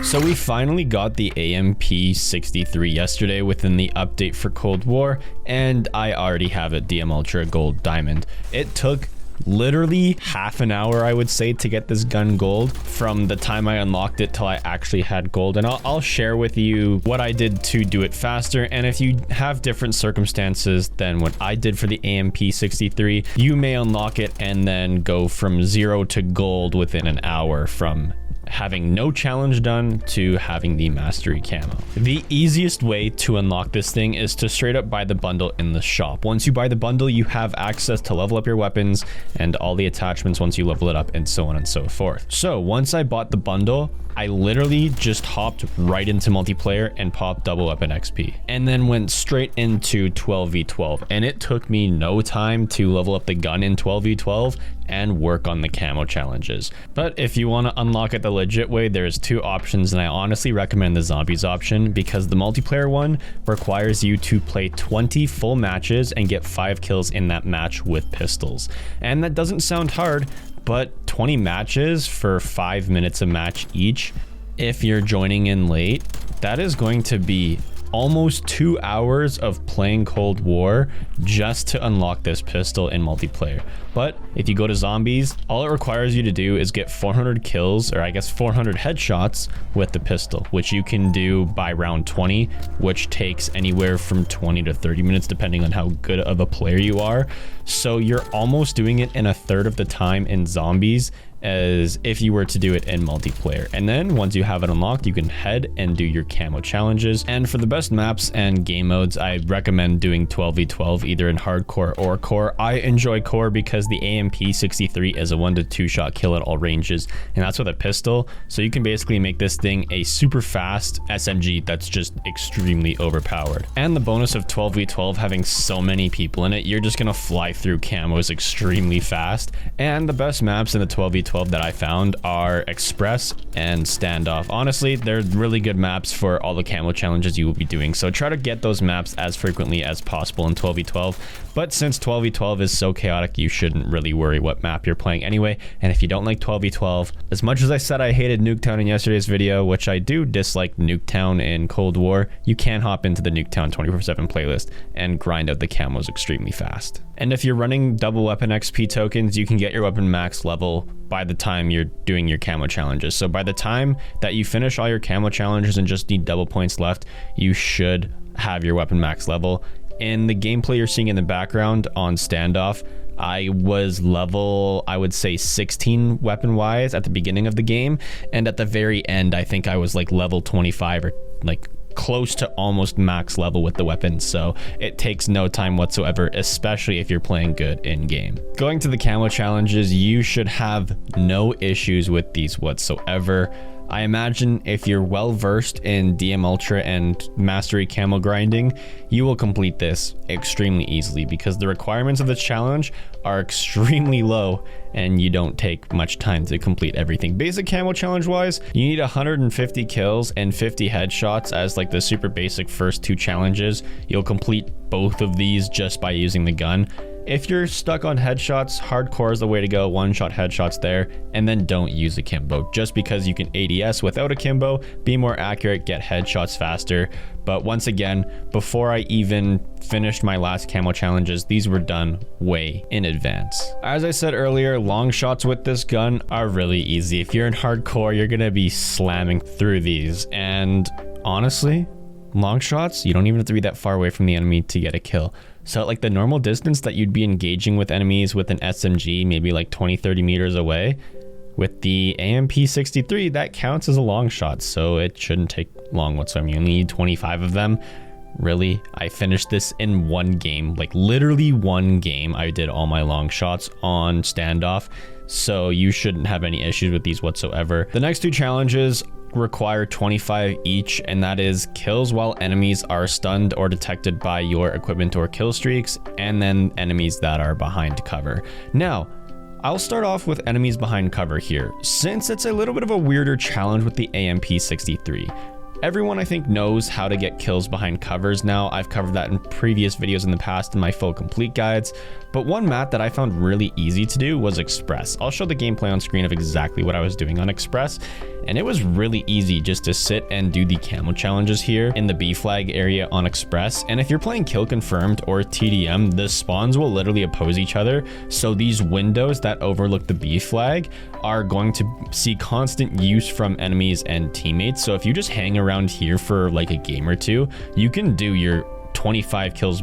So we finally got the AMP63 yesterday within the update for Cold War, and I already have it DM Ultra Gold Diamond. It took literally half an hour, I would say, to get this gun gold from the time I unlocked it till I actually had gold. And I'll share with you what I did to do it faster. And if you have different circumstances than what I did for the AMP63, you may unlock it and then go from 0 to gold within an hour from having no challenge done to having the mastery camo. The easiest way to unlock this thing is to straight up buy the bundle in the shop. Once you buy the bundle, you have access to level up your weapons and all the attachments once you level it up, and so on and so forth. So once I bought the bundle, I literally just hopped right into multiplayer and popped double weapon XP and then went straight into 12v12, and it took me no time to level up the gun in 12v12 and work on the camo challenges. But if you want to unlock it the legit way, there's two options, and I honestly recommend the zombies option because the multiplayer one requires you to play 20 full matches and get 5 kills in that match with pistols. And that doesn't sound hard, but 20 matches for 5 minutes a match each, if you're joining in late, that is going to be almost 2 hours of playing Cold War just to unlock this pistol in multiplayer. But if you go to zombies, all it requires you to do is get 400 kills, or I guess 400 headshots with the pistol, which you can do by round 20, which takes anywhere from 20 to 30 minutes depending on how good of a player you are. So you're almost doing it in a third of the time in zombies as if you were to do it in multiplayer. And then once you have it unlocked, you can head and do your camo challenges. And for the best maps and game modes, I recommend doing 12v12 either in hardcore or core. I enjoy core because the AMP63 is a 1 to 2 shot kill at all ranges, and that's with a pistol. So you can basically make this thing a super fast SMG that's just extremely overpowered. And the bonus of 12v12 having so many people in it, you're just gonna fly through camos extremely fast. And the best maps in the 12v12 that I found are Express and Standoff. Honestly, they're really good maps for all the camo challenges you will be doing, so try to get those maps as frequently as possible in 12v12. But since 12v12 is so chaotic, you shouldn't really worry what map you're playing anyway. And if you don't like 12v12, as much as I said I hated Nuketown in yesterday's video, which I do dislike Nuketown in Cold War, you can hop into the Nuketown 24/7 playlist and grind out the camos extremely fast. And if you're running double weapon XP tokens, you can get your weapon max level by the time you're doing your camo challenges. So by the time that you finish all your camo challenges and just need double points left, you should have your weapon max level. In the gameplay you're seeing in the background on Standoff, I was level, I would say 16 weapon wise at the beginning of the game, and at the very end I think I was like level 25 or like close to almost max level with the weapons. So it takes no time whatsoever, especially if you're playing good in game. Going to the camo challenges, you should have no issues with these whatsoever. I imagine if you're well versed in DM Ultra and Mastery Camo grinding, you will complete this extremely easily because the requirements of the challenge are extremely low and you don't take much time to complete everything. Basic Camo challenge wise, you need 150 kills and 50 headshots as like the super basic first 2 challenges. You'll complete both of these just by using the gun. If you're stuck on headshots, hardcore is the way to go. 1-shot headshots there, and then don't use a Kimbo just because you can ADS without a Kimbo, be more accurate, get headshots faster. But once again, before I even finished my last camo challenges, these were done way in advance. As I said earlier, long shots with this gun are really easy. If you're in hardcore, you're gonna be slamming through these, and honestly, long shots, you don't even have to be that far away from the enemy to get a kill. So at like the normal distance that you'd be engaging with enemies with an SMG, maybe like 20-30 meters away, with the AMP63, that counts as a long shot, so it shouldn't take long whatsoever. You only need 25 of them. Really, I finished this in one game, like literally one game. I did all my long shots on Standoff, so you shouldn't have any issues with these whatsoever. The next 2 challenges require 25 each, and that is kills while enemies are stunned or detected by your equipment or kill streaks, and then enemies that are behind cover. Now, I'll start off with enemies behind cover here, since it's a little bit of a weirder challenge with the AMP63. Everyone, I think, knows how to get kills behind covers now. I've covered that in previous videos in the past in my full complete guides, but one map that I found really easy to do was Express. I'll show the gameplay on screen of exactly what I was doing on Express, and it was really easy just to sit and do the camo challenges here in the B flag area on Express. And if you're playing Kill Confirmed or TDM, the spawns will literally oppose each other, so these windows that overlook the B flag are going to see constant use from enemies and teammates. So if you just hang around here for like a game or two, you can do your 25 kills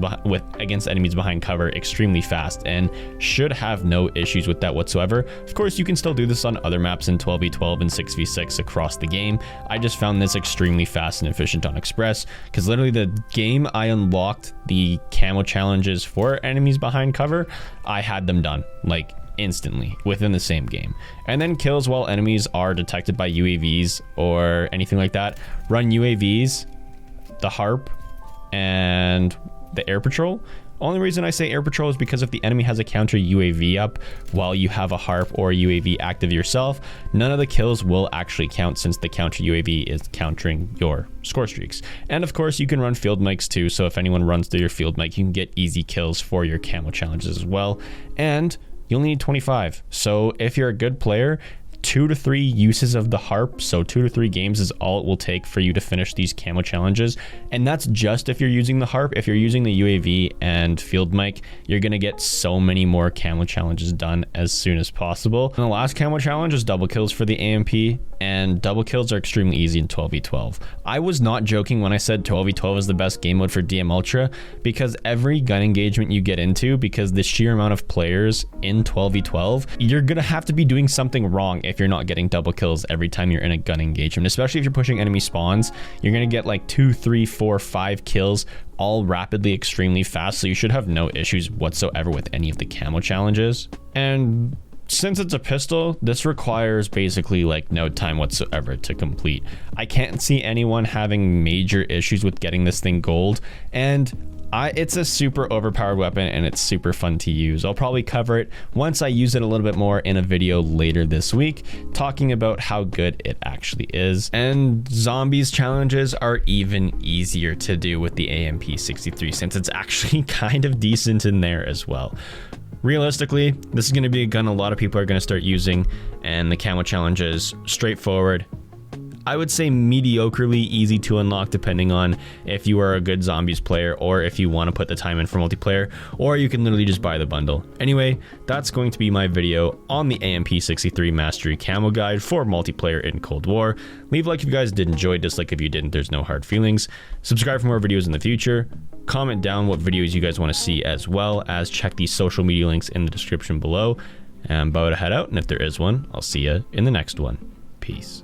against enemies behind cover extremely fast and should have no issues with that whatsoever. Of course, you can still do this on other maps in 12v12 and 6v6 across the game. I just found this extremely fast and efficient on Express because literally the game I unlocked the camo challenges for enemies behind cover, I had them done like instantly within the same game. And then kills while enemies are detected by UAVs or anything like that. Run UAVs, the HARP, and the air patrol. Only reason I say air patrol is because if the enemy has a counter UAV up while you have a HARP or UAV active yourself, none of the kills will actually count since the counter UAV is countering your score streaks. And of course, you can run field mics too, so if anyone runs through your field mic, you can get easy kills for your camo challenges as well. And you only need 25. So if you're a good player, 2 to 3 uses of the HARP, so 2 to 3 games is all it will take for you to finish these camo challenges. And that's just if you're using the HARP. If you're using the UAV and field mic, you're gonna get so many more camo challenges done as soon as possible. And the last camo challenge is double kills for the AMP, and double kills are extremely easy in 12v12. I was not joking when I said 12v12 is the best game mode for DM Ultra, because every gun engagement you get into, because the sheer amount of players in 12v12, you're gonna have to be doing something wrong if you're not getting double kills every time you're in a gun engagement. Especially if you're pushing enemy spawns, you're gonna get like 2, 3, 4, 5 kills all rapidly, extremely fast, so you should have no issues whatsoever with any of the camo challenges. And since it's a pistol, this requires basically like no time whatsoever to complete. I can't see anyone having major issues with getting this thing gold, and it's a super overpowered weapon and it's super fun to use. I'll probably cover it once I use it a little bit more in a video later this week, talking about how good it actually is. And zombies challenges are even easier to do with the AMP63 since it's actually kind of decent in there as well. Realistically, this is going to be a gun a lot of people are going to start using, and the camo challenge is straightforward. I would say mediocrely easy to unlock depending on if you are a good zombies player or if you want to put the time in for multiplayer, or you can literally just buy the bundle. Anyway, that's going to be my video on the AMP63 Mastery Camo Guide for multiplayer in Cold War. Leave a like if you guys did enjoy, dislike if you didn't, there's no hard feelings. Subscribe for more videos in the future. Comment down what videos you guys want to see, as well as check the social media links in the description below. And I'm about to head out, and if there is one, I'll see you in the next one. Peace.